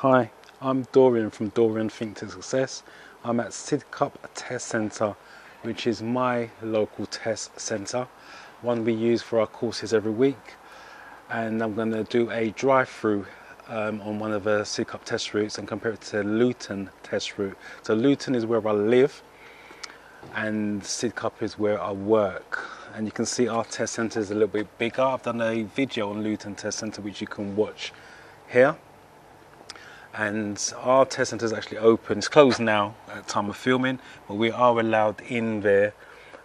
Hi, I'm Dorian from Dorian Think to Success. I'm at Sidcup Test Centre, which is my local test centre, one we use for our courses every week. And I'm going to do a drive-through on one of the Sidcup test routes and compare it to Luton test route. So Luton is where I live and Sidcup is where I work. And you can see our test centre is a little bit bigger. I've done a video on Luton Test Centre which you can watch here. And our test centre is actually open. It's closed now at time of filming, but we are allowed in there.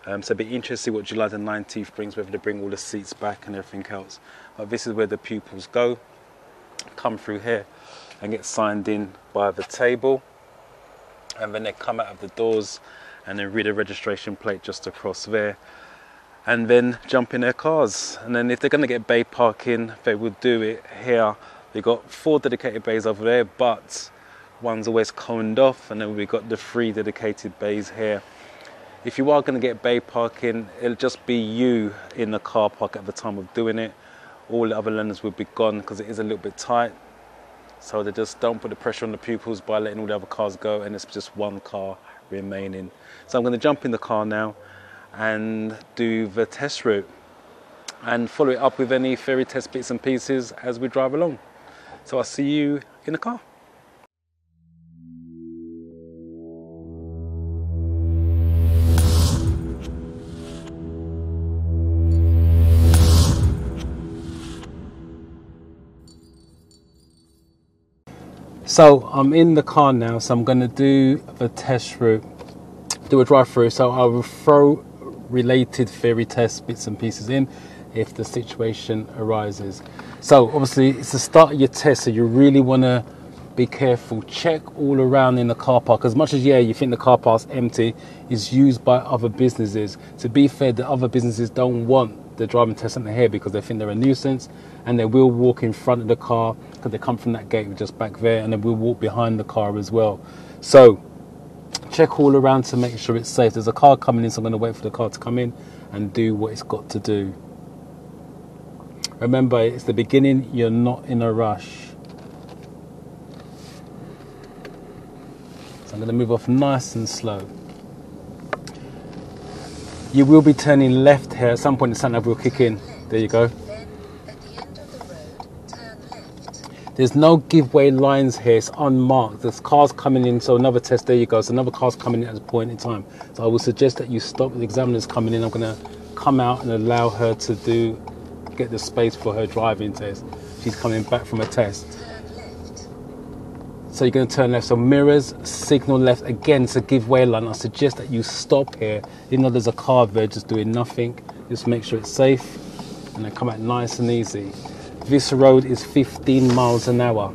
So it'd be interesting to see what July the 19th brings, whether they bring all the seats back and everything else. But this is where the pupils go, come through here and get signed in by the table. And then they come out of the doors and then read a registration plate just across there. And then jump in their cars. And then if they're going to get bay parking, they will do it here. We've got 4 dedicated bays over there, but one's always coned off, and then we've got the 3 dedicated bays here. If you are going to get bay parking, it'll just be you in the car park at the time of doing it. All the other learners will be gone because it is a little bit tight. So they just don't put the pressure on the pupils by letting all the other cars go, and it's just one car remaining. So I'm going to jump in the car now and do the test route and follow it up with any theory test bits and pieces as we drive along. So I'll see you in the car. So I'm in the car now, so I'm going to do the test route, do a drive-through. So I will throw related theory test bits and pieces in if the situation arises. So obviously it's the start of your test, so you really want to be careful. Check all around in the car park. As much as you think the car park's empty, it's used by other businesses. To be fair, the other businesses don't want the driving test centre here because they think they're a nuisance, and they will walk in front of the car because they come from that gate just back there, and then we'll walk behind the car as well. So check all around to make sure it's safe. There's a car coming in, so I'm going to wait for the car to come in and do what it's got to do. Remember, it's the beginning, you're not in a rush. So I'm going to move off nice and slow. You will be turning left here. At some point the sat nav will kick in. There you go. There's no giveaway lines here, it's unmarked. There's cars coming in, so another test, there you go. So another car's coming in at a point in time. So I would suggest that you stop, the examiner's coming in. I'm going to come out and allow her to get the space for her driving test. She's coming back from a test. So you're going to turn left, so mirrors, signal left. Again, it's a giveaway line. I suggest that you stop here, even though there's a car there just doing nothing. Just make sure it's safe and then come out nice and easy. This road is 15 miles an hour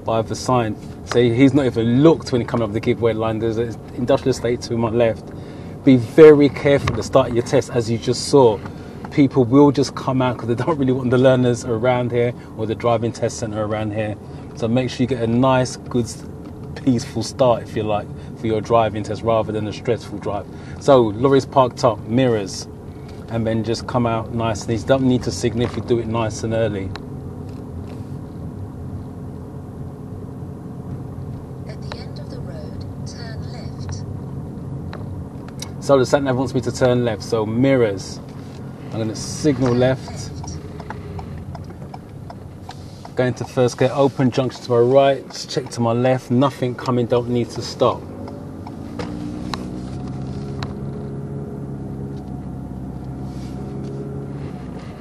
by the sign. So he's not even looked when he comes up the giveaway line. There's an industrial estate to my left. Be very careful at the start of your test, as you just saw. People will just come out because they don't really want the learners around here or the driving test centre around here. So make sure you get a nice, good, peaceful start, if you like, for your driving test rather than a stressful drive. So lorries parked up, mirrors, and then just come out nice and easy. Don't need to signal if you do it nice and early. At the end of the road, turn left. So the sat nav wants me to turn left, so mirrors. I'm going to signal left. Going to first gate, open junction to my right, just check to my left, nothing coming, don't need to stop.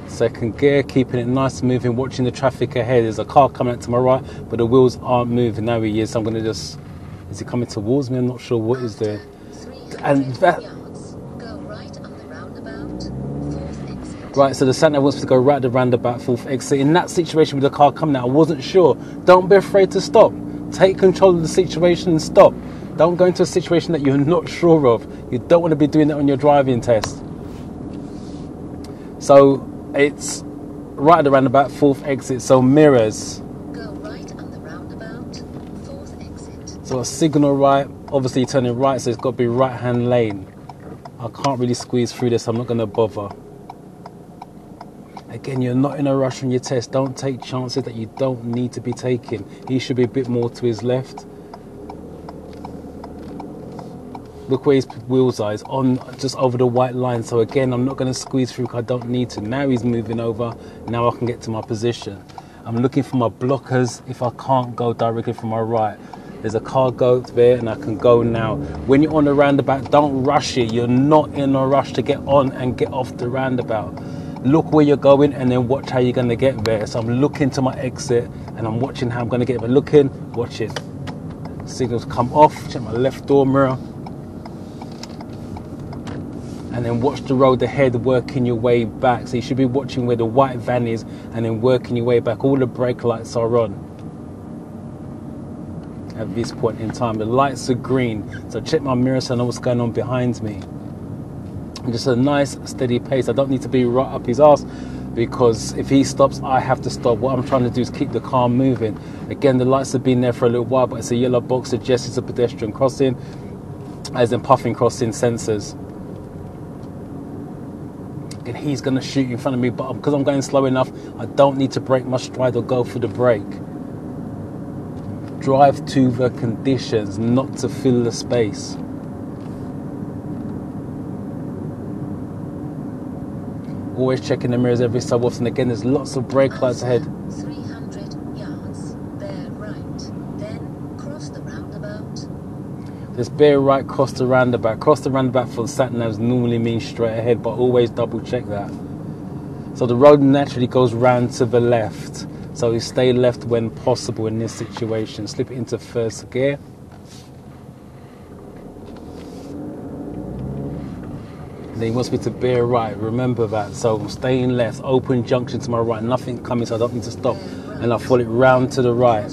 Second gear, keeping it nice and moving, watching the traffic ahead. There's a car coming out to my right, but the wheels aren't moving. Now he is, so I'm going to just, is he coming towards me? I'm not sure what is there. And that, right, so the sat nav wants me to go right at the roundabout, 4th exit. In that situation with the car coming out, I wasn't sure. Don't be afraid to stop. Take control of the situation and stop. Don't go into a situation that you're not sure of. You don't want to be doing that on your driving test. So it's right at the roundabout, 4th exit, so mirrors. Go right on the roundabout, 4th exit. So a signal right, obviously turning right, so it's got to be right-hand lane. I can't really squeeze through this, I'm not going to bother. Again, you're not in a rush on your test. Don't take chances that you don't need to be taking. He should be a bit more to his left. Look where his wheels are. It's on just over the white line. So again, I'm not going to squeeze through because I don't need to. Now he's moving over. Now I can get to my position. I'm looking for my blockers if I can't go directly from my right. There's a car go there and I can go now. When you're on the roundabout, don't rush it. You're not in a rush to get on and get off the roundabout. Look where you're going and then watch how you're going to get there. So I'm looking to my exit and I'm watching how I'm going to get there. Looking, watch it. Signals come off, check my left door mirror. And then watch the road ahead, working your way back. So you should be watching where the white van is and then working your way back. All the brake lights are on at this point in time. The lights are green. So check my mirror so I know what's going on behind me. And just a nice steady pace. I don't need to be right up his ass because if he stops, I have to stop. What I'm trying to do is keep the car moving. Again, the lights have been there for a little while, but it's a yellow box suggests it's a pedestrian crossing, as in puffing crossing sensors. And he's going to shoot in front of me, but because I'm going slow enough, I don't need to break my stride or go for the brake. Drive to the conditions, not to fill the space. Always checking the mirrors every so often. Again, there's lots of brake lights ahead. 300 yards, bear right, then cross the roundabout. There's bear right, cross the roundabout. Cross the roundabout for the sat-navs normally means straight ahead, but always double check that. So the road naturally goes round to the left. So you stay left when possible in this situation. Slip it into first gear. Then he wants me to bear right, remember that. So I'm staying left, open junction to my right, nothing coming, so I don't need to stop. And I follow it round to the right.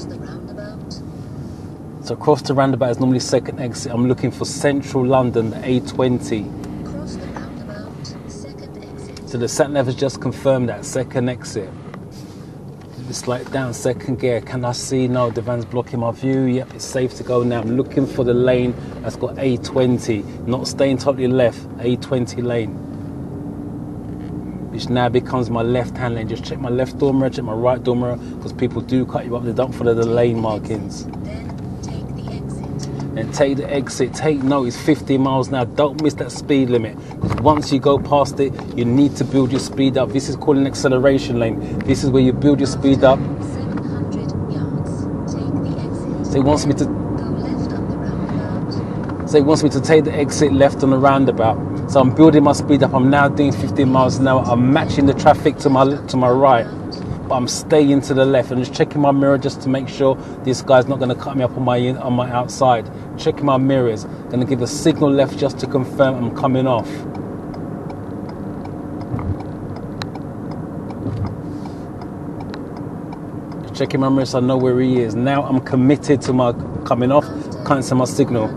So across the roundabout is normally second exit. I'm looking for central London, the A20. Cross the roundabout, second exit. So the sat-nav has just confirmed that, second exit. Slide down, second gear. Can I see? No, the van's blocking my view. Yep, it's safe to go now. I'm looking for the lane that's got A20, not staying totally left, A20 lane, which now becomes my left-hand lane. Just check my left door mirror, check my right door mirror, because people do cut you up. They don't follow the lane markings. Then take the exit. Take note, it's 50 miles now. Don't miss that speed limit, because once you go past it, you need to build your speed up. This is called an acceleration lane. This is where you build your speed up. 700 yards, take the exit. So he wants me to Go left up the roundabout. So he wants me to take the exit left on the roundabout. So I'm building my speed up. I'm now doing 15 miles an hour. I'm matching the traffic to my right, but I'm staying to the left and just checking my mirror just to make sure this guy's not going to cut me up on my outside. Checking my mirrors. Going to give a signal left just to confirm I'm coming off. Just checking my mirrors so I know where he is. Now I'm committed to my coming off. Can't see my signal.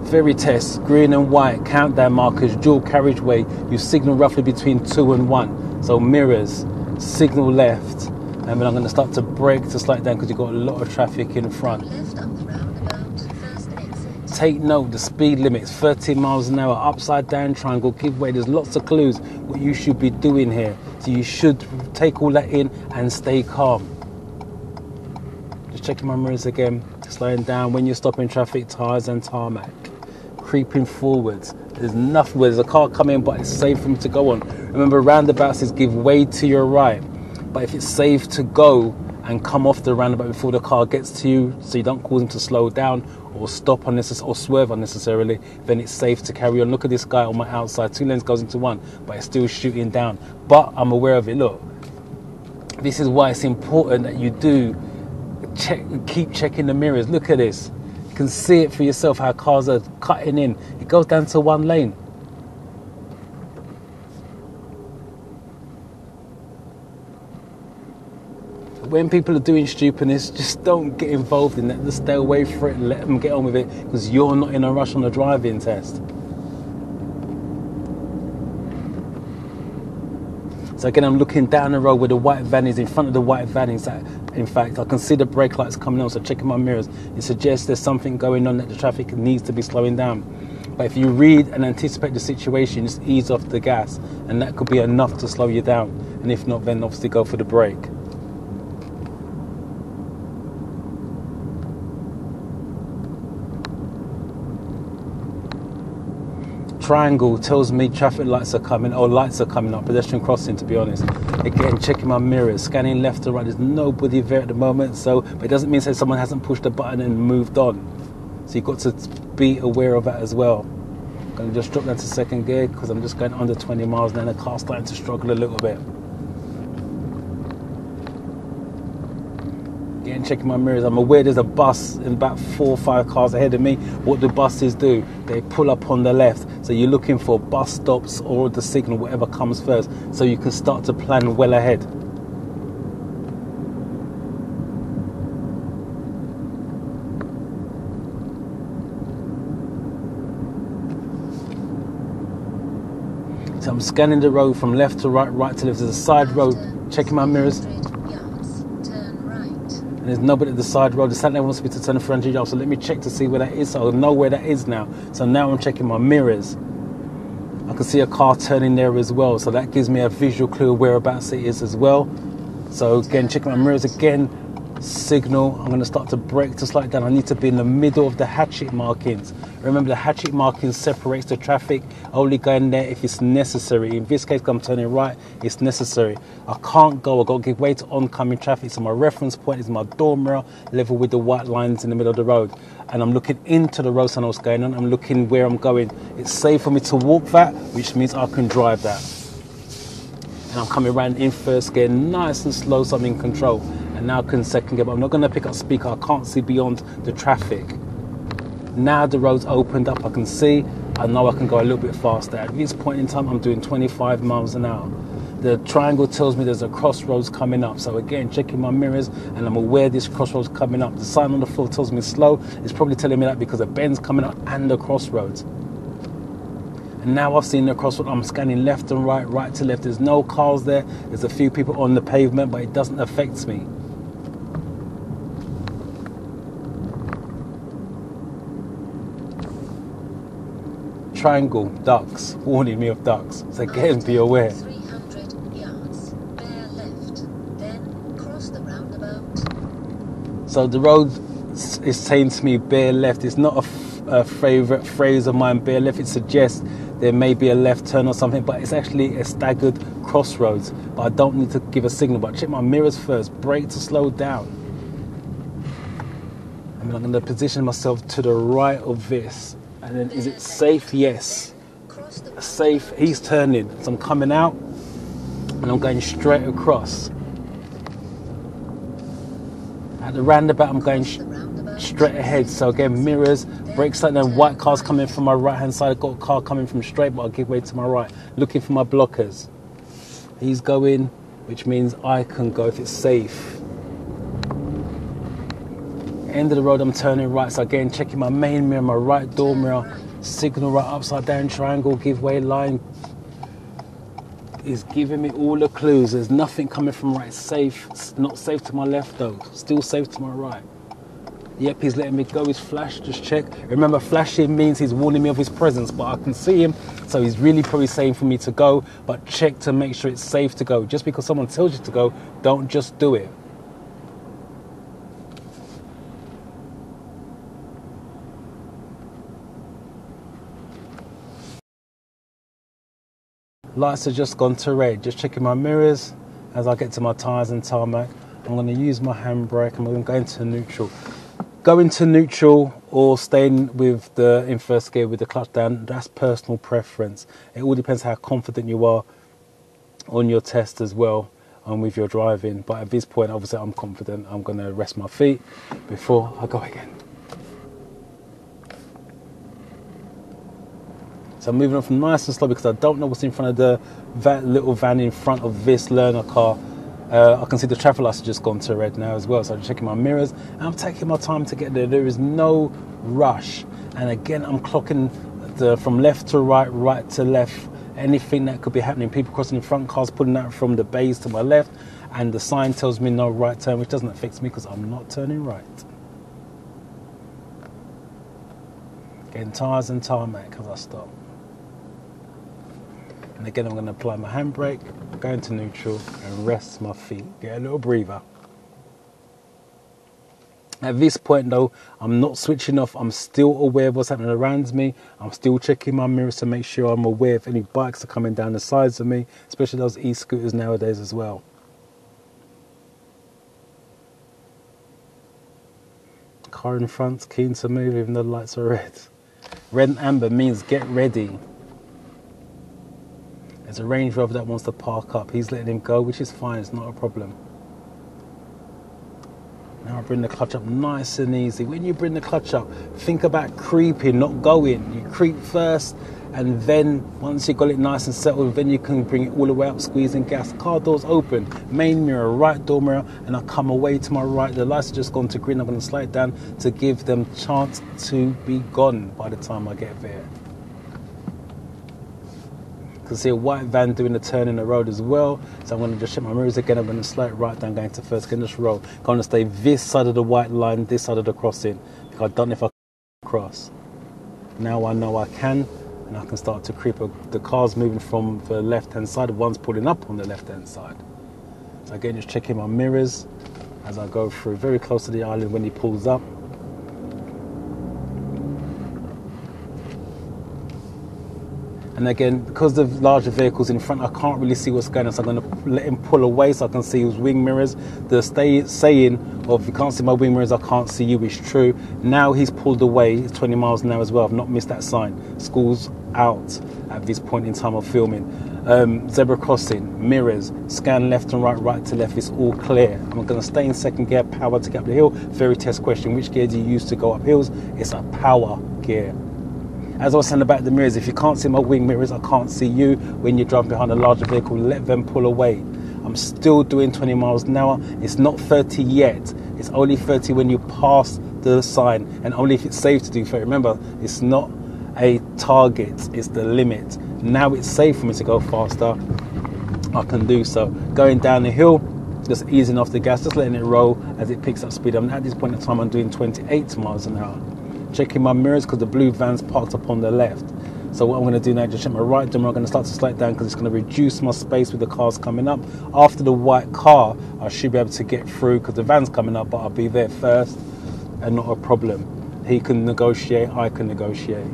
Ferry test, green and white, countdown markers, dual carriageway. You signal roughly between 2 and 1. So mirrors, signal left. And then I'm going to start to brake to slow it down because you've got a lot of traffic in front. Left up the roundabout, first exit. Take note, the speed limit is 30 miles an hour, upside down triangle, give way. There's lots of clues what you should be doing here. So you should take all that in and stay calm. Just checking my mirrors again, slowing down when you're stopping traffic, tyres and tarmac. Creeping forwards. There's nothing where there's a car coming, but it's safe for me to go on. Remember, roundabouts is give way to your right. But if it's safe to go and come off the roundabout before the car gets to you, so you don't cause them to slow down or stop unnecessarily or swerve unnecessarily, then it's safe to carry on. Look at this guy on my outside. 2 lanes goes into 1, but it's still shooting down. But I'm aware of it. Look, this is why it's important that you do keep checking the mirrors. Look at this. You can see it for yourself how cars are cutting in. It goes down to 1 lane. When people are doing stupidness, just don't get involved in that. Just stay away from it and let them get on with it, because you're not in a rush on a driving test. So again, I'm looking down the road where the white van is. In front of the white van is that, in fact, I can see the brake lights coming on, so checking my mirrors. It suggests there's something going on, that the traffic needs to be slowing down. But if you read and anticipate the situation, just ease off the gas, and that could be enough to slow you down. And if not, then obviously go for the brake. Triangle tells me traffic lights are coming, or lights are coming up, pedestrian crossing, to be honest. Again, checking my mirrors, scanning left and right. There's nobody there at the moment, so, but it doesn't mean that someone hasn't pushed a button and moved on. So you've got to be aware of that as well. I'm going to just drop down to second gear because I'm just going under 20 miles now and the car's starting to struggle a little bit. Again, checking my mirrors. I'm aware there's a bus in about 4 or 5 cars ahead of me. What do buses do? They pull up on the left. So you're looking for bus stops or the signal, whatever comes first, so you can start to plan well ahead. So I'm scanning the road from left to right, right to left. There's a side road, checking my mirrors. And there's nobody at the side road. The sat nav wants me to turn 300 yards, so let me check to see where that is. So I know where that is now. So now I'm checking my mirrors. I can see a car turning there as well, so that gives me a visual clue whereabouts it is as well. So again, checking my mirrors again. Signal. I'm going to start to brake to slow it down. I need to be in the middle of the hatchet markings. Remember, the hatchet markings separates the traffic. Only going there if it's necessary. In this case, I'm turning right, it's necessary. I can't go. I've got to give way to oncoming traffic. So my reference point is my door mirror level with the white lines in the middle of the road. And I'm looking into the road, so I know what's going on. I'm looking where I'm going. It's safe for me to walk that, which means I can drive that. And I'm coming around in first gear, nice and slow, so I'm in control. And now I can second gear, but I'm not going to pick up speaker. I can't see beyond the traffic. Now the road's opened up, I can see. I know I can go a little bit faster. At this point in time, I'm doing 25 miles an hour. The triangle tells me there's a crossroads coming up. So again, checking my mirrors, and I'm aware this crossroads coming up. The sign on the floor tells me slow. It's probably telling me that because a bend's coming up and the crossroads. And now I've seen the crossroad, I'm scanning left and right, right to left. There's no cars there. There's a few people on the pavement, but it doesn't affect me. Triangle, ducks, warning me of ducks. So again, be aware. 300 yards, bear left, then cross the roundabout. So the road is saying to me, bear left. It's not a favourite phrase of mine, bear left. It suggests there may be a left turn or something, but it's actually a staggered crossroads. But I don't need to give a signal, but check my mirrors first, brake to slow down. And I'm going to position myself to the right of this. And then, is it safe? Yes. Safe. He's turning. So I'm coming out and I'm going straight across. At the roundabout, I'm going straight ahead. So again, mirrors, brakes, and then white cars coming from my right hand side. I've got a car coming from straight, but I'll give way to my right. Looking for my blockers. He's going, which means I can go if it's safe. End of the road, I'm turning right. So again, checking my main mirror, my right door mirror, signal right, upside down triangle, give way line. Is giving me all the clues. There's nothing coming from right. Safe. It's not safe to my left though. Still safe to my right. Yep, he's letting me go. His flash, just check. Remember, flashing means he's warning me of his presence, but I can see him, so he's really probably saying for me to go, but check to make sure it's safe to go. Just because someone tells you to go, don't just do it. Lights have just gone to red. Just checking my mirrors as I get to my tyres and tarmac. I'm going to use my handbrake. I'm going to go into neutral. Going to neutral or staying with in first gear with the clutch down, that's personal preference. It all depends how confident you are on your test as well and with your driving. But at this point, obviously, I'm confident. I'm going to rest my feet before I go again. So I'm moving on from nice and slow because I don't know what's in front of that little van in front of this learner car. I can see the traffic lights have just gone to red now as well. So I'm checking my mirrors and I'm taking my time to get there. There is no rush. And again, I'm clocking from left to right, right to left. Anything that could be happening. People crossing in front, cars pulling out from the bays to my left. And the sign tells me no right turn, which doesn't affect me because I'm not turning right. Getting tyres and tarmac as I stop. And again, I'm going to apply my handbrake, go into neutral and rest my feet. Get a little breather. At this point though, I'm not switching off. I'm still aware of what's happening around me. I'm still checking my mirrors to make sure I'm aware if any bikes are coming down the sides of me, especially those e-scooters nowadays as well. Car in front's keen to move even though the lights are red. Red and amber means get ready. There's a Range Rover that wants to park up. He's letting him go, which is fine, it's not a problem. Now I bring the clutch up nice and easy. When you bring the clutch up, think about creeping, not going. You creep first, and then once you've got it nice and settled, then you can bring it all the way up, squeezing gas. Car doors open, main mirror, right door mirror, and I come away to my right. The lights have just gone to green. I'm going to slide down to give them chance to be gone by the time I get there. You can see a white van doing a turn in the road as well. So I'm going to just check my mirrors again. I'm going to slide right down, going to first, going to just roll. Going to stay this side of the white line, this side of the crossing, because I don't know if I can cross. Now I know I can, and I can start to creep. The car's moving from the left-hand side. One's pulling up on the left-hand side. So again, just checking my mirrors as I go through, very close to the island when he pulls up. And again, because of larger vehicles in front, I can't really see what's going on, so I'm going to let him pull away so I can see his wing mirrors. The saying of, if you can't see my wing mirrors, I can't see you, is true. Now he's pulled away, it's 20 miles an hour as well. I've not missed that sign. School's out at this point in time of filming. Zebra crossing, mirrors, scan left and right, right to left, it's all clear. I'm going to stay in second gear, power to get up the hill. Very test question, which gear do you use to go up hills? It's a power gear. As I was saying about the mirrors, if you can't see my wing mirrors, I can't see you. When you drive behind a larger vehicle, let them pull away. I'm still doing 20 miles an hour. It's not 30 yet. It's only 30 when you pass the sign, and only if it's safe to do 30. Remember, it's not a target, it's the limit. Now it's safe for me to go faster, I can do so. Going down the hill, just easing off the gas, just letting it roll as it picks up speed. At this point in time, I'm doing 28 miles an hour. Checking my mirrors because the blue van's parked up on the left. So what I'm going to do now, just check my right door. I'm going to start to slide down because it's going to reduce my space with the cars coming up. After the white car, I should be able to get through because the van's coming up, but I'll be there first and not a problem. He can negotiate, I can negotiate.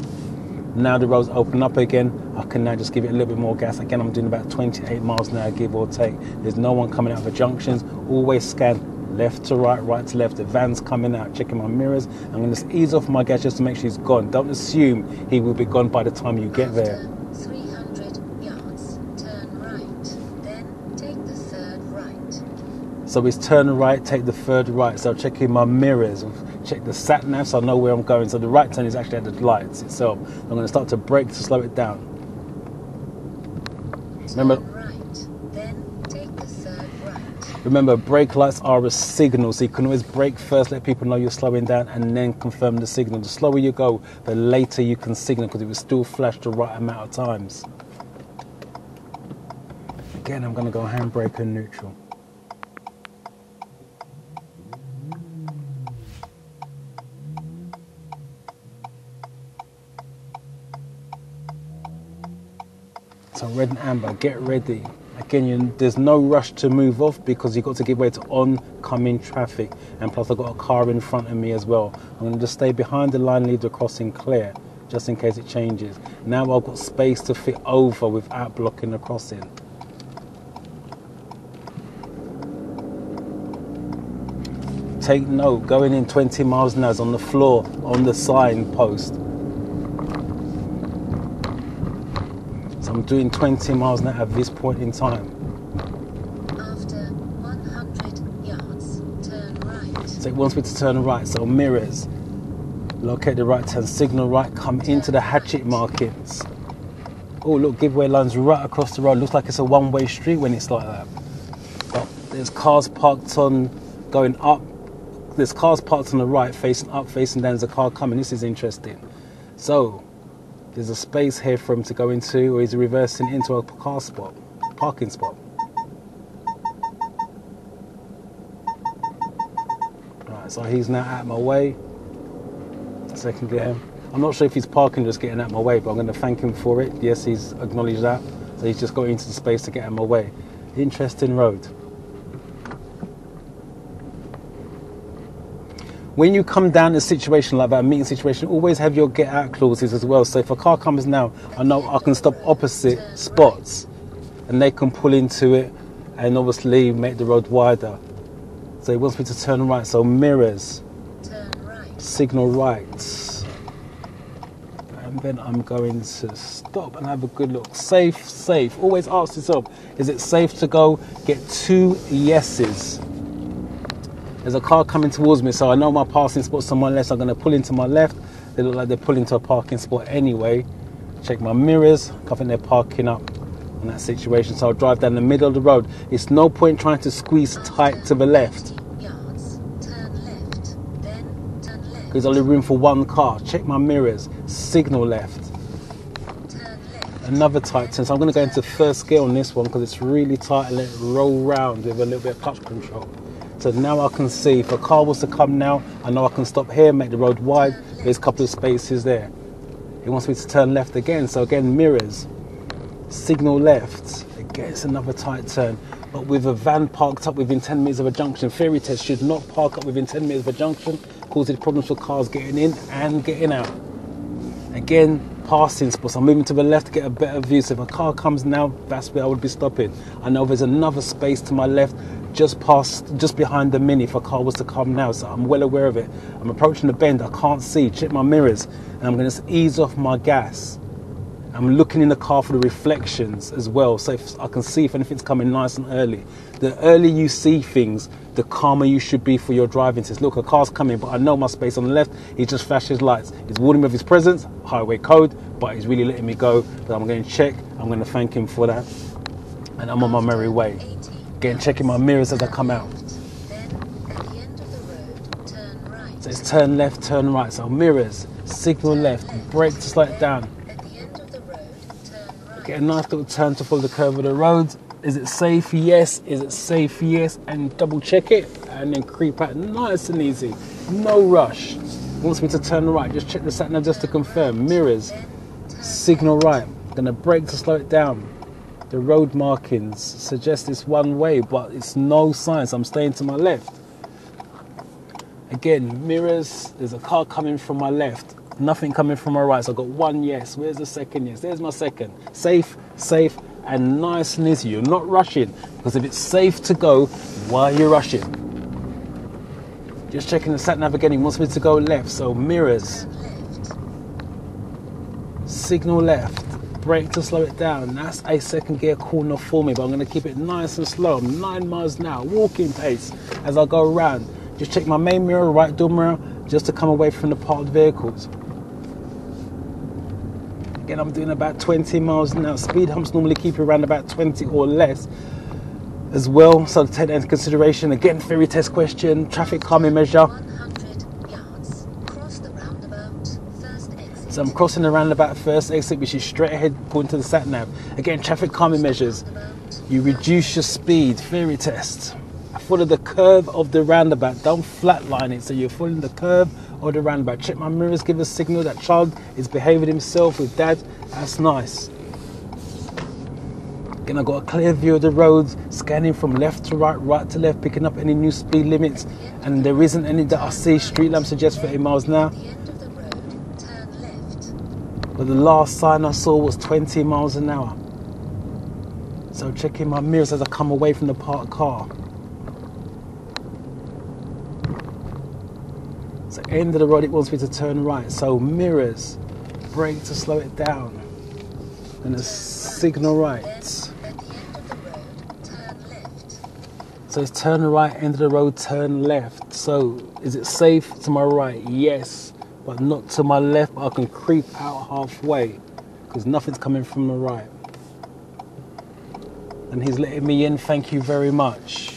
Now the road's open up again, I can now just give it a little bit more gas. Again, I'm doing about 28 miles an hour, give or take. There's no one coming out of the junctions. Always scan left to right, right to left. The van's coming out, checking my mirrors. I'm going to ease off my gas just to make sure he's gone. Don't assume he will be gone by the time you get there. After 300 yards, turn right, then take the third right. So it's turn right, take the third right. So checking my mirrors, check the sat nav so I know where I'm going. So the right turn is actually at the lights itself. I'm going to start to brake to slow it down. Remember, Remember, brake lights are a signal, so you can always brake first, let people know you're slowing down, and then confirm the signal. The slower you go, the later you can signal, because it will still flash the right amount of times. Again, I'm going to go handbrake and neutral. So red and amber, get ready. Again, there's no rush to move off because you've got to give way to oncoming traffic. And plus I've got a car in front of me as well. I'm going to just stay behind the line, leave the crossing clear, just in case it changes. Now I've got space to fit over without blocking the crossing. Take note, going in 20 miles an hour is on the floor, on the signpost. I'm doing 20 miles an hour at this point in time. After 100 yards, turn right. So it wants me to turn right, so mirrors. Locate the right turn, signal right, come into the hatchet markings. Oh look, giveaway lines right across the road. Looks like it's a one-way street when it's like that. But there's cars parked on, going up. There's cars parked on the right, facing up, facing down. There's a car coming. This is interesting. So there's a space here for him to go into, or he's reversing into a parking spot. Right, so he's now out of my way. Second gear. I'm not sure if he's parking just getting out of my way, but I'm going to thank him for it. Yes, he's acknowledged that. So he's just got into the space to get out of my way. Interesting road. When you come down a situation like that, a meeting situation, always have your get out clauses as well. So if a car comes now, I know I can stop opposite spots and they can pull into it and obviously make the road wider. So he wants me to turn right, so mirrors, Turn right. signal right. And then I'm going to stop and have a good look. Safe, safe. Always ask yourself, is it safe to go? Get 2 yeses. There's a car coming towards me, so I know my passing spot's on my left, so I'm going to pull into my left. They look like they're pulling to a parking spot anyway. Check my mirrors. I think they're parking up in that situation, so I'll drive down the middle of the road. It's no point trying to squeeze tight to the left. 30 yards, turn left, then turn left. There's only room for 1 car. Check my mirrors. Signal left. Turn left. Another tight turn. So I'm going to go into first gear on this one because it's really tight and let it roll round with a little bit of clutch control. So now I can see if a car was to come now, I know I can stop here, make the road wide. There's a couple of spaces there. He wants me to turn left again. So again, mirrors, signal left. Again, it's another tight turn. But with a van parked up within 10 meters of a junction, fairy test should not park up within 10 meters of a junction, causing problems for cars getting in and getting out. Again, passing spots. I'm moving to the left to get a better view. So if a car comes now, that's where I would be stopping. I know there's another space to my left, just behind the Mini if a car was to come now, so I'm well aware of it. I'm approaching the bend, I can't see, check my mirrors, and I'm going to ease off my gas. I'm looking in the car for the reflections as well, so if I can see if anything's coming nice and early. The earlier you see things, the calmer you should be for your driving test. Look, a car's coming, but I know my space on the left. He just flashed his lights. He's warning me of his presence, highway code, but he's really letting me go. So I'm going to check. I'm going to thank him for that, and I'm on my merry way. Again, checking my mirrors as I come out. Then, at the end of the road, turn right. So it's turn left, turn right. So mirrors, signal left, brake to slow it down. At the end of the road, turn right. Get a nice little turn to follow the curve of the road. Is it safe? Yes. Is it safe? Yes. And double check it and then creep out nice and easy. No rush. Wants me to turn right. Just check the sat nav just to confirm. Mirrors, signal right. Gonna brake to slow it down. The road markings suggest it's one way, but it's no sign, so I'm staying to my left. Again, mirrors, there's a car coming from my left, nothing coming from my right, so I've got 1 yes. Where's the second yes? There's my second. Safe, safe, and nice and easy. You're not rushing, because if it's safe to go, why are you rushing? Just checking the sat nav again, he wants me to go left, so mirrors, signal left. Brake to slow it down. That's a second gear corner for me, but I'm going to keep it nice and slow. I'm 9 miles an hour, walking pace as I go around. Just check my main mirror, right door mirror, just to come away from the parked vehicles. Again, I'm doing about 20 miles an hour. Speed humps normally keep you around about 20 or less as well, so take that into consideration. Again, theory test question, traffic calming measure. 100 yards, cross the roundabout, first exit. So I'm crossing the roundabout first exit, which is straight ahead according to the sat nav. Again, traffic calming measures. You reduce your speed, theory test. Follow the curve of the roundabout, don't flatline it, so you're following the curve of the roundabout. Check my mirrors, give a signal that child is behaving himself with dad. That's nice. Again, I've got a clear view of the roads, scanning from left to right, right to left, picking up any new speed limits, and there isn't any that I see. Street lamp suggests 30 miles an hour. At the end of the road, turn left. But the last sign I saw was 20 miles an hour. So checking my mirrors as I come away from the parked car. So end of the road, it wants me to turn right. So mirrors, brake to slow it down. And a signal right. At the end of the road, turn left. So it's turn right, end of the road, turn left. So is it safe to my right? Yes, but not to my left. I can creep out halfway because nothing's coming from the right. And he's letting me in, thank you very much.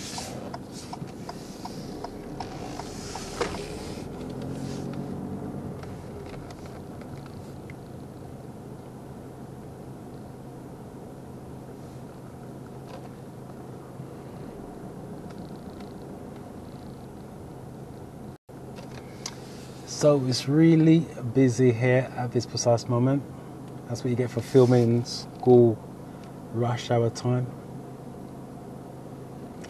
So it's really busy here at this precise moment. That's what you get for filming school rush hour time.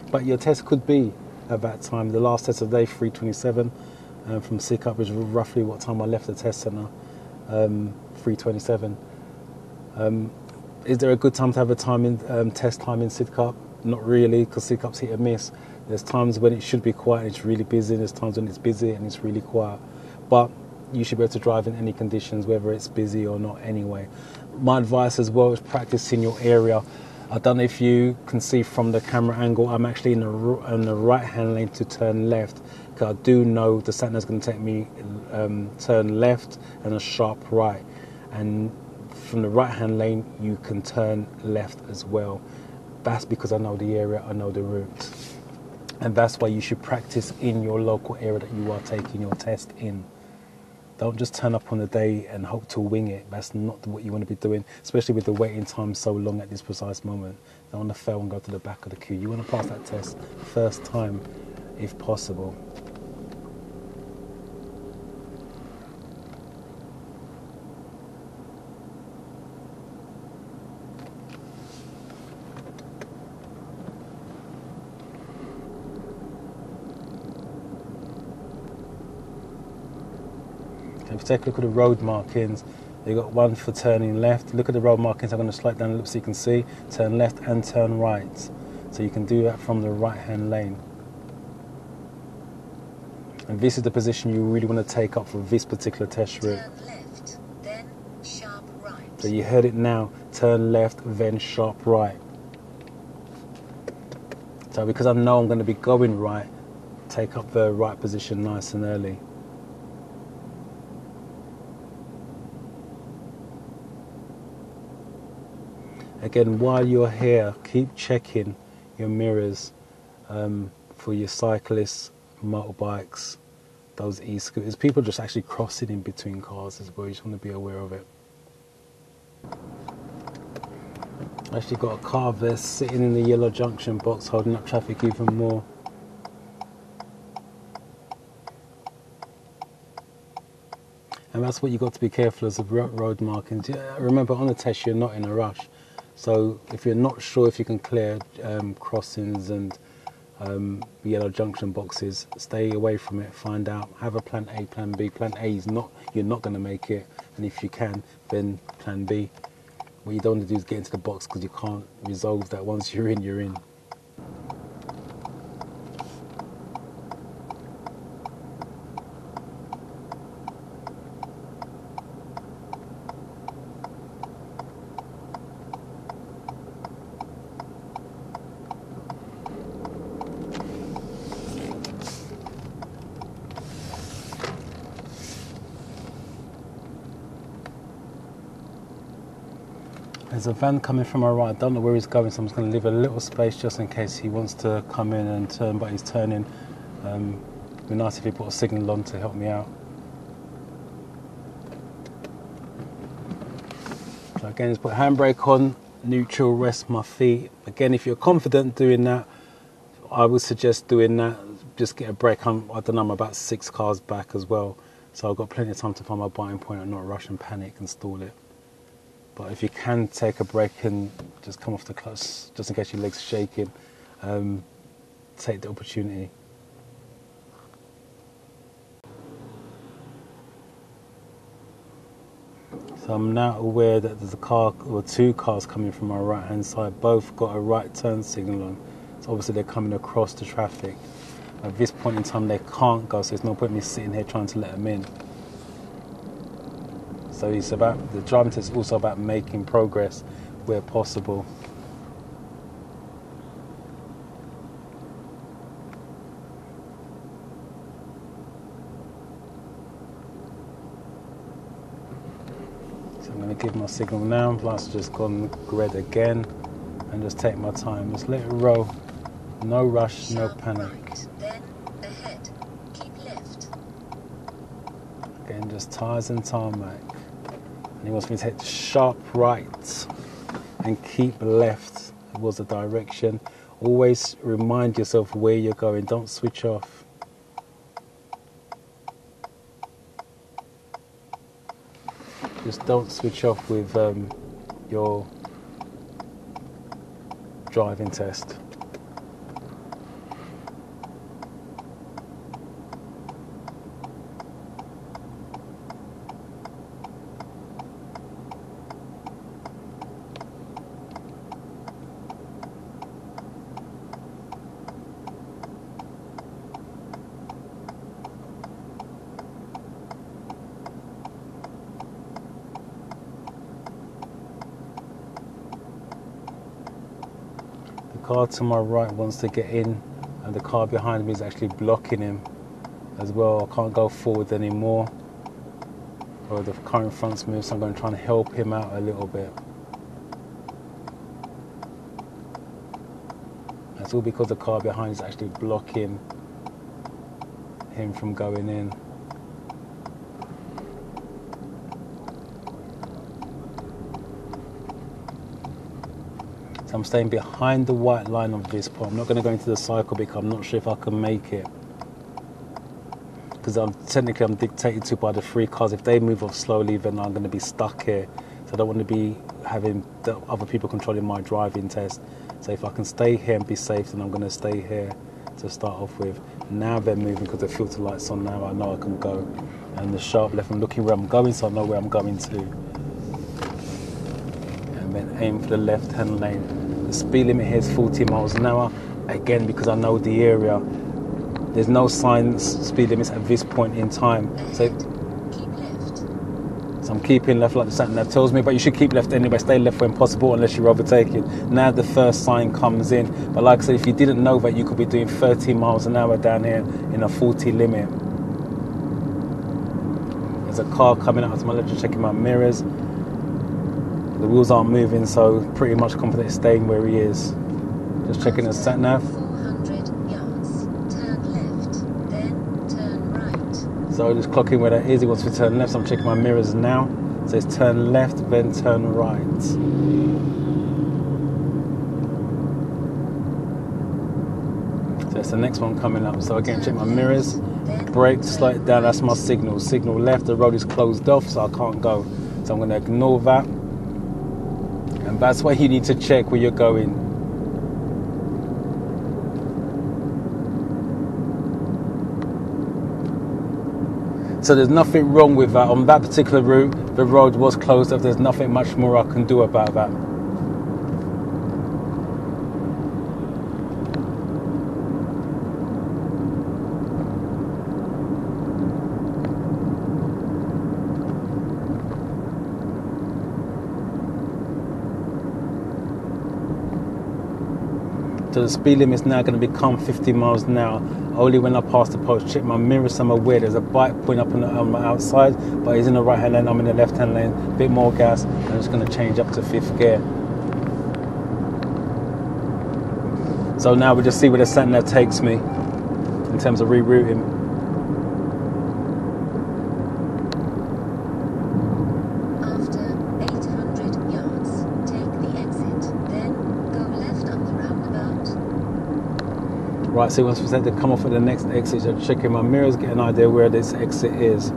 But your test could be at that time. The last test of the day, 3:27 from Sidcup, is roughly what time I left the test centre, 3:27. Is there a good time to have a time in test time in Sidcup? Not really, because Sidcup's hit and miss. There's times when it should be quiet and it's really busy. There's times when it's busy and it's really quiet. But you should be able to drive in any conditions, whether it's busy or not anyway. My advice as well is practice in your area. I don't know if you can see from the camera angle, I'm actually in the right hand lane to turn left, because I do know the sat-nav's going to take me turn left and a sharp right, and from the right hand lane you can turn left as well. That's because I know the area, I know the route, and that's why you should practice in your local area that you are taking your test in. Don't just turn up on the day and hope to wing it. That's not what you want to be doing, especially with the waiting time so long at this precise moment. Don't want to fail and go to the back of the queue. You want to pass that test first time if possible. If you take a look at the road markings, you've got one for turning left. Look at the road markings. I'm going to slide down a little so you can see. Turn left and turn right. So you can do that from the right-hand lane. And this is the position you really want to take up for this particular test route. Turn left, then sharp right. So you heard it now. Turn left, then sharp right. So because I know I'm going to be going right, take up the right position nice and early. Again, while you're here, keep checking your mirrors for your cyclists, motorbikes, those e-scooters. People just actually crossing in between cars as well. You just want to be aware of it. Actually got a car there sitting in the yellow junction box holding up traffic even more. And that's what you've got to be careful of road markings. Yeah, remember, on the test you're not in a rush. So if you're not sure if you can clear crossings and yellow junction boxes, stay away from it, find out, have a plan A, plan B. Plan A is not, you're not going to make it, and if you can, then plan B. What you don't want to do is get into the box because you can't resolve that. Once you're in, you're in. There's a van coming from my right. I don't know where he's going, so I'm just going to leave a little space just in case he wants to come in and turn, but he's turning. It'd be nice if he put a signal on to help me out. So again, just put handbrake on, neutral, rest my feet. Again, if you're confident doing that, I would suggest doing that. Just get a break. I don't know, I'm about 6 cars back as well, so I've got plenty of time to find my biting point and not rush and panic and stall it. But if you can take a break and just come off the clutch, just in case your leg's shaking, take the opportunity. So I'm now aware that there's a car or 2 cars coming from my right hand side. Both got a right turn signal on. So obviously they're coming across the traffic. At this point in time they can't go, so there's no point in me sitting here trying to let them in. So it's about, the driving test is also about making progress where possible. So I'm going to give my signal now. Lights have just gone red again, and just take my time. Just let it roll. No rush, no panic. Right, then ahead. Keep left. Again, just tyres and tarmac. And he wants me to take the sharp right and keep left towards the direction. Always remind yourself where you're going. Don't switch off. Just don't switch off with your driving test. The car to my right wants to get in, and the car behind me is actually blocking him as well. I can't go forward anymore, or the car in front's moved, so I'm going to try and help him out a little bit. That's all because the car behind is actually blocking him from going in. I'm staying behind the white line of this point. I'm not going to go into the cycle because I'm not sure if I can make it. Because I'm dictated to by the three cars. If they move off slowly, then I'm going to be stuck here. So I don't want to be having the other people controlling my driving test. So if I can stay here and be safe, then I'm going to stay here to start off with. Now they're moving because the filter light's on now. I know I can go. And the sharp left, I'm looking where I'm going, so I know where I'm going to. And then aim for the left-hand lane. The speed limit here is 40 miles an hour. Again, because I know the area. There's no signs speed limits at this point in time. So I'm keeping left like the sat nav tells me, but you should keep left anyway. Stay left when possible unless you're overtaking. Now the first sign comes in. But like I said, if you didn't know that, you could be doing 30 miles an hour down here in a 40 limit. There's a car coming out to my left, just checking my mirrors. The wheels aren't moving, so pretty much confident staying where he is. Just checking the sat nav. 400 yards, turn left, then turn right. So just clocking where that is. He wants to turn left, so I'm checking my mirrors now. It says turn left, then turn right. So it's the next one coming up. So again, check my mirrors. Brake, slow it down, that's my signal. Signal left, the road is closed off, so I can't go. So I'm going to ignore that. And that's why you need to check where you're going. So there's nothing wrong with that. On that particular route, the road was closed off. There's nothing much more I can do about that. So the speed limit is now going to become 50 miles an hour. Only when I pass the post, check my mirrors, so I'm aware there's a bike pulling up on my outside, but he's in the right hand lane, I'm in the left hand lane, a bit more gas, and I'm just going to change up to 5th gear. So now we'll just see where the sat nav takes me in terms of rerouting. Right, so once we said to come off at the next exit, I'm checking my mirrors, get an idea where this exit is.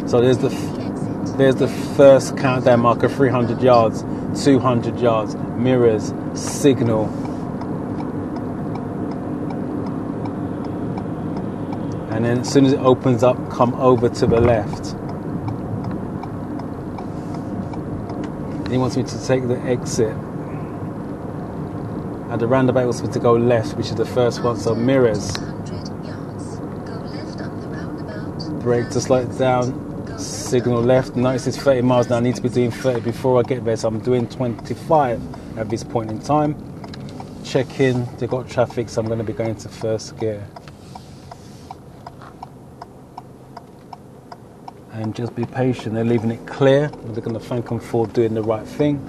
So there's the first countdown marker, 300 yards, 200 yards, mirrors, signal. And then as soon as it opens up, come over to the left. He wants me to take the exit. And the roundabout was supposed to go left, which is the first one, so mirrors. Brake to slow it down, signal left. Notice it's 30 miles now, I need to be doing 30 before I get there, so I'm doing 25 at this point in time. Check in, they've got traffic, so I'm going to be going to 1st gear. And just be patient, they're leaving it clear. They're going to thank them for doing the right thing.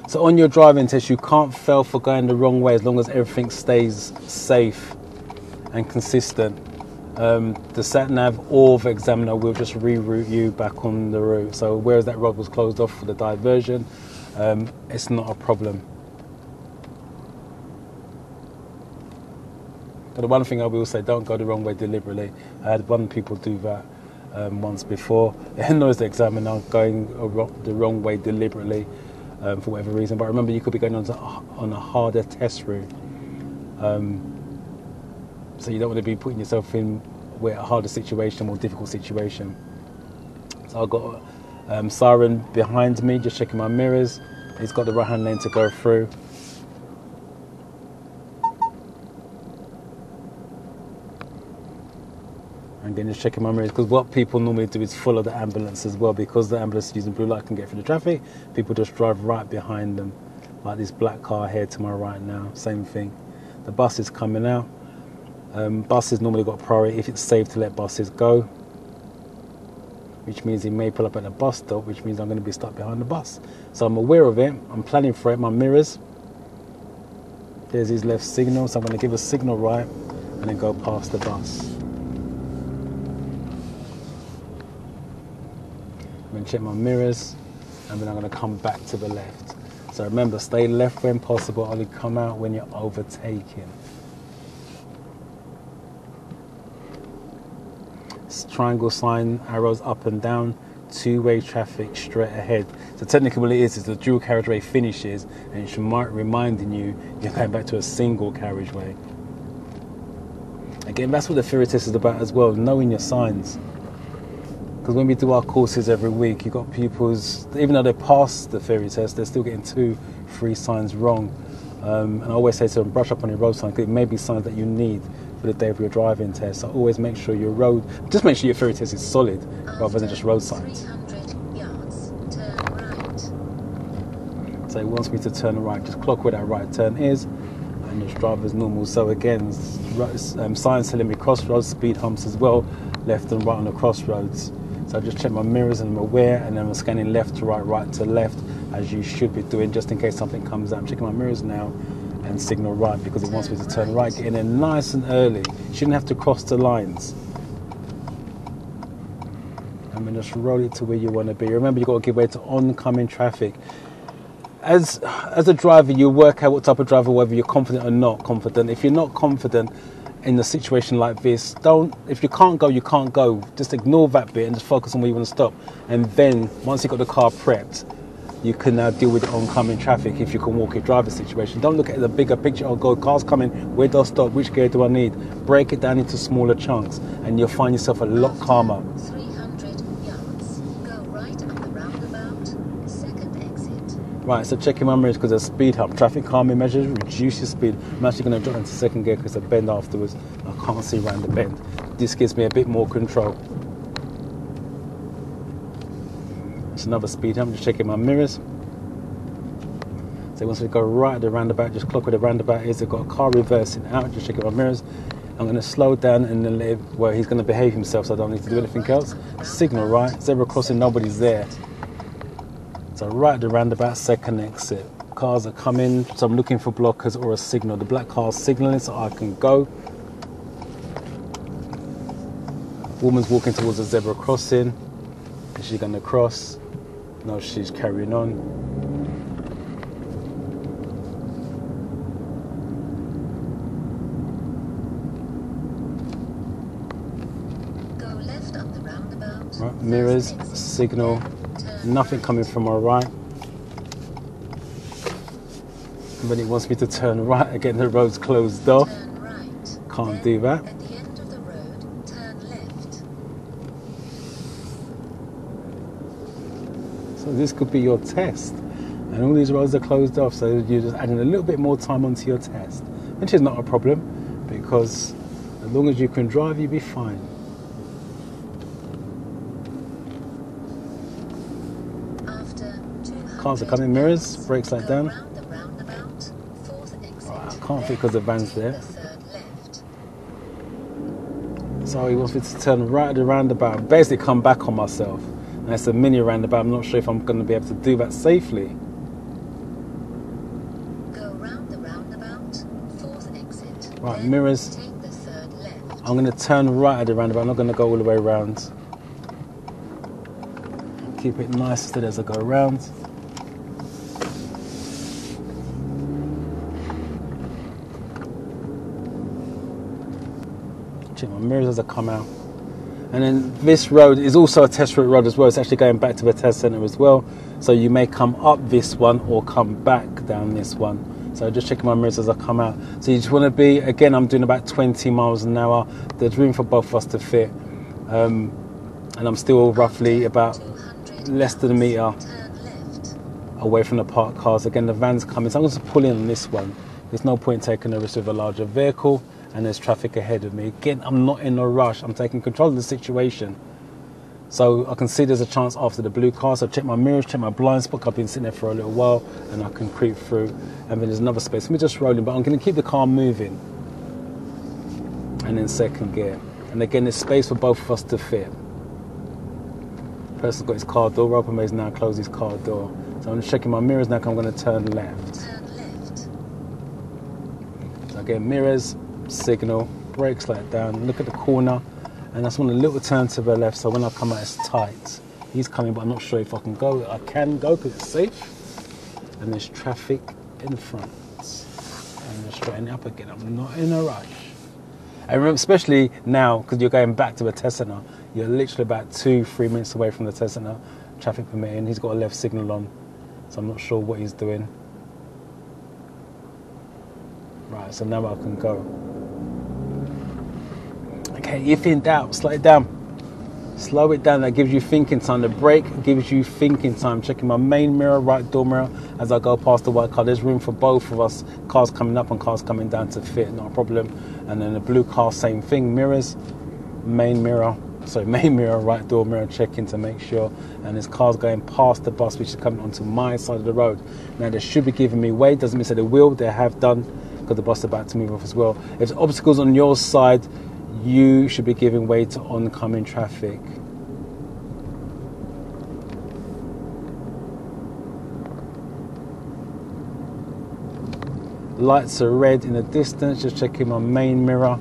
So on your driving test, you can't fail for going the wrong way as long as everything stays safe and consistent. The sat-nav or the examiner will just reroute you back on the route. So whereas that road was closed off for the diversion, it's not a problem. But the one thing I will say, don't go the wrong way deliberately. I had one people do that once before. He knows the examiner going the wrong way deliberately for whatever reason. But remember, you could be going on a harder test route. So you don't want to be putting yourself in a harder situation, more difficult situation. So I've got siren behind me, just checking my mirrors. He's got the right hand lane to go through. And again, just checking my mirrors, because what people normally do is follow the ambulance as well, because the ambulance using blue light can get through the traffic. People just drive right behind them, like this black car here to my right now, same thing. The bus is coming out. Buses normally got priority if it's safe to let buses go, which means he may pull up at a bus stop, which means I'm going to be stuck behind the bus. So I'm aware of it, I'm planning for it, my mirrors. There's his left signal, so I'm going to give a signal right and then go past the bus. I'm going to check my mirrors and then I'm going to come back to the left. So remember, stay left when possible, only come out when you're overtaking. Triangle sign, arrows up and down, two-way traffic straight ahead. So technically what it is the dual carriageway finishes and it should reminding you you're going back to a single carriageway. Again, that's what the theory test is about as well, knowing your signs. Because when we do our courses every week, you've got pupils, even though they pass the theory test, they're still getting 2-3 signs wrong. And I always say to them, brush up on your road signs, because it may be signs that you need for the day of your driving test. So always make sure your just make sure your theory test is solid, rather than just road signs. 300 yards, turn right. So it wants me to turn right, just clock where that right turn is, and just drive as normal. So again, signs telling me crossroads, speed humps as well, left and right on the crossroads. So I just check my mirrors and I'm aware, and then I'm scanning left to right, right to left, as you should be doing, just in case something comes out. I'm checking my mirrors now and signal right because it wants me to turn right, get in there nice and early. Shouldn't have to cross the lines. And then just roll it to where you want to be. Remember, you've got to give way to oncoming traffic. As a driver, you work out what type of driver, whether you're confident or not confident. If you're not confident in a situation like this, if you can't go, you can't go. Just ignore that bit and just focus on where you want to stop. And then once you've got the car prepped, you can now deal with the oncoming traffic if you can walk your driver situation. Don't look at the bigger picture. Oh God, car's coming, where do I stop, which gear do I need? Break it down into smaller chunks and you'll find yourself a lot calmer. 300 yards, go right on the roundabout, second exit. Right, so checking my mirrors because there's speed hump. Traffic calming measures, reduce your speed. I'm actually going to drop into second gear because there's a bend afterwards. I can't see around the bend. This gives me a bit more control. It's another speed hump, just checking my mirrors. So once we go right at the roundabout, just clock where the roundabout is. They've got a car reversing out, just checking my mirrors. I'm going to slow down and then let he's going to behave himself, so I don't need to do anything else. Signal right, zebra crossing, nobody's there. So right at the roundabout, second exit. Cars are coming, so I'm looking for blockers or a signal. The black car's signalling so I can go. Woman's walking towards the zebra crossing. Is she going to cross? No, she's carrying on. Go left up the roundabout. Right, mirrors, signal, nothing coming from my right. And then it wants me to turn right, again the road's closed off. Turn right. Can't do that. At the end of the road, turn left. So this could be your test. And all these roads are closed off, so you're just adding a little bit more time onto your test. Which is not a problem, because as long as you can drive, you'll be fine. After 200 Cars are coming, mirrors, brakes light go down. round the roundabout, fourth exit. Right, I can't fit because the van's Take there. the third left. So he wants me to turn right at the roundabout, basically come back on myself. And it's a mini roundabout, I'm not sure if I'm going to be able to do that safely. Go round the roundabout, fourth exit. Right, Then mirrors. take the third left. I'm going to turn right at the roundabout, I'm not going to go all the way around. Keep it nice and steady as I go around. Check my mirrors as I come out. And then this road is also a test route road as well. It's actually going back to the test centre as well. So you may come up this one or come back down this one. So just checking my mirrors as I come out. So you just want to be, again, I'm doing about 20 miles an hour. There's room for both of us to fit. And I'm still roughly about less than a metre away from the parked cars. Again, the van's coming. So I'm going to pull in on this one. There's no point taking a risk with a larger vehicle. And there's traffic ahead of me. Again, I'm not in a rush. I'm taking control of the situation. So I can see there's a chance after the blue car. So check my mirrors, check my blind spot. I've been sitting there for a little while and I can creep through. And then there's another space. Let me just roll in, but I'm going to keep the car moving. And then second gear. And again, there's space for both of us to fit. Person's got his car door open, but he's now closed his car door. So I'm just checking my mirrors now because I'm going to turn left. So again, mirrors, signal, brake slide down, look at the corner, and that's one a little turn to the left, so when I come out it's tight. He's coming, but I'm not sure if I can go. I can go because it's safe. And there's traffic in front. And just straighten up again. I'm not in a rush. And remember, especially now, because you're going back to the test centre, you're literally about 2-3 minutes away from the test centre, traffic permitting. He's got a left signal on, so I'm not sure what he's doing. Right, so now I can go. Okay, if in doubt, slow it down. Slow it down, that gives you thinking time. The brake gives you thinking time. Checking my main mirror, right door mirror, as I go past the white car. There's room for both of us. Cars coming up and cars coming down to fit, not a problem. And then the blue car, same thing. Mirrors, main mirror, right door mirror, checking to make sure. And there's cars going past the bus, which is coming onto my side of the road. Now they should be giving me way. Doesn't mean say they will. They have done, because the bus is about to move off as well. If there's obstacles on your side, you should be giving way to oncoming traffic. Lights are red in the distance, just checking my main mirror.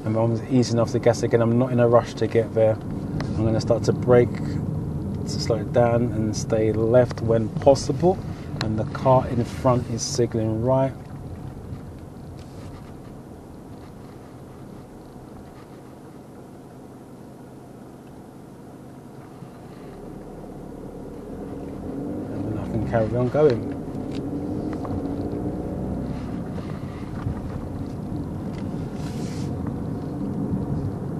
And I'm easing off the gas again. I'm not in a rush to get there. I'm going to start to brake to slow it down and stay left when possible. And the car in front is signalling right. Carry on going.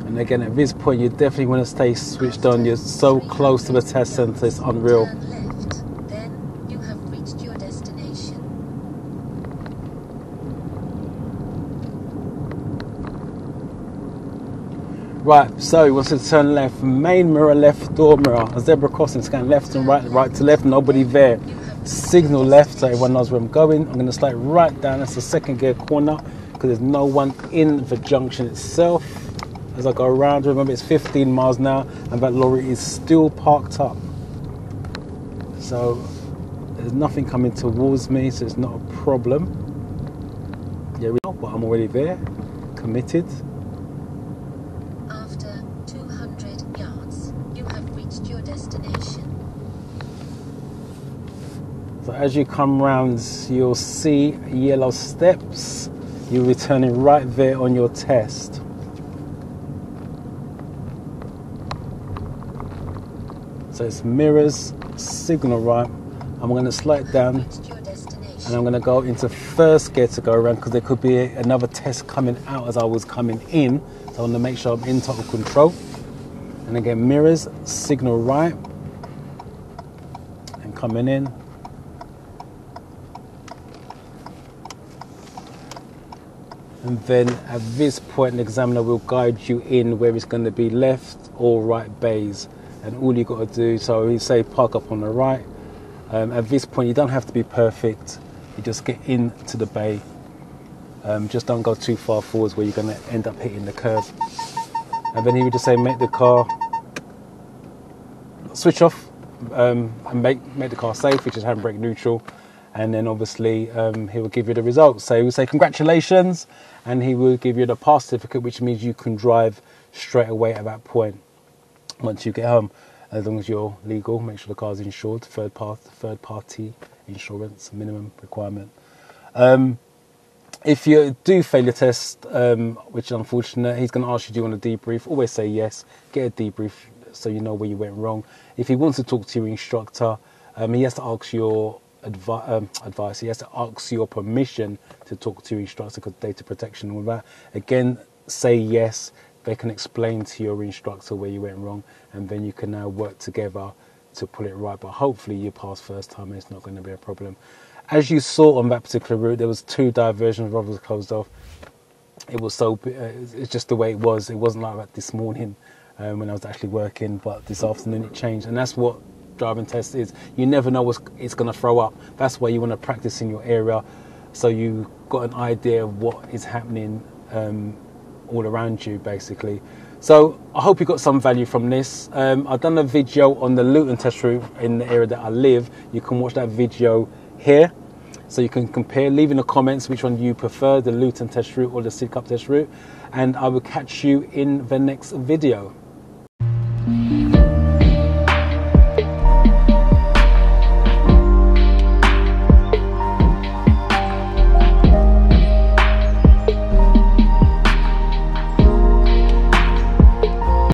And again, at this point, you definitely want to stay switched on. You're so close to the test centre, it's unreal. Left, then you have reached your destination. Right, so he wants to turn left, main mirror, left door mirror, a zebra crossing, scan left and right, right to left, nobody there. Signal left so everyone knows where I'm going. I'm going to slide right down, that's the second gear corner, because there's no one in the junction itself. As I go around, remember it's 15 miles an hour and that lorry is still parked up. So there's nothing coming towards me, so it's not a problem. Yeah, but I'm already there, committed. After 200 yards, you have reached your destination. So as you come round, you'll see yellow steps. You're returning right there on your test. So it's mirrors, signal right. I'm going to slide down and I'm going to go into first gear to go around because there could be another test coming out as I was coming in. So I want to make sure I'm in total control. And again, mirrors, signal right and coming in. And then at this point, the examiner will guide you in where it's going to be left or right bays. And all you got to do, so we say park up on the right. At this point, you don't have to be perfect. You just get into the bay. Just don't go too far forwards where you're going to end up hitting the curb. And then he would just say, make the car switch off and make the car safe, which is handbrake neutral. And then obviously he will give you the results. So he will say congratulations, and he will give you the pass certificate, which means you can drive straight away at that point once you get home, as long as you're legal. Make sure the car's insured, third party insurance minimum requirement. If you do fail your test, which is unfortunate, he's going to ask you, do you want a debrief? Always say yes, get a debrief so you know where you went wrong. If he wants to talk to your instructor, he has to ask your advice, he has to ask your permission to talk to your instructor because data protection and all that. Again, say yes, they can explain to your instructor where you went wrong, and then you can now work together to pull it right. But hopefully you pass first time and it's not going to be a problem. As you saw on that particular route, there was 2 diversions, road was closed off. It was it's just the way it was. It wasn't like that this morning when I was actually working, but this afternoon it changed. And that's what driving test is. You never know what it's going to throw up. That's why you want to practice in your area, so you got an idea of what is happening all around you, basically. So I hope you got some value from this. I've done a video on the Luton test route in the area that I live. You can watch that video here, so you can compare. Leave in the comments which one you prefer, the Luton test route or the Sidcup test route, and I will catch you in the next video.